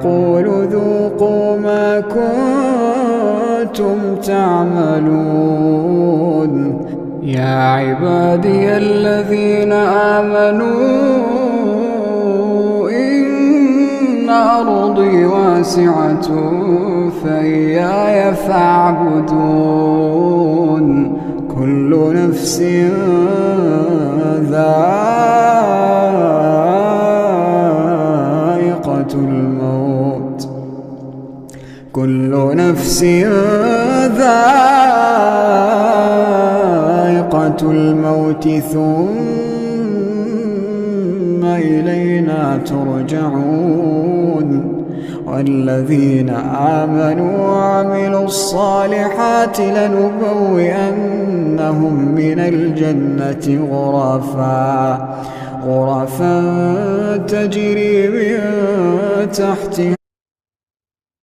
قولوا ذوقوا ما كنتم تعملون. يا عبادي الذين آمنوا إن أرضي واسعة فإياي فاعبدون. كل نفس ذائقة الموت، كل نفس ذائقة الموت ثم إلينا ترجعون. والذين آمنوا وعملوا الصالحات لنبوئنهم من الجنة غرفا تجري من تحتها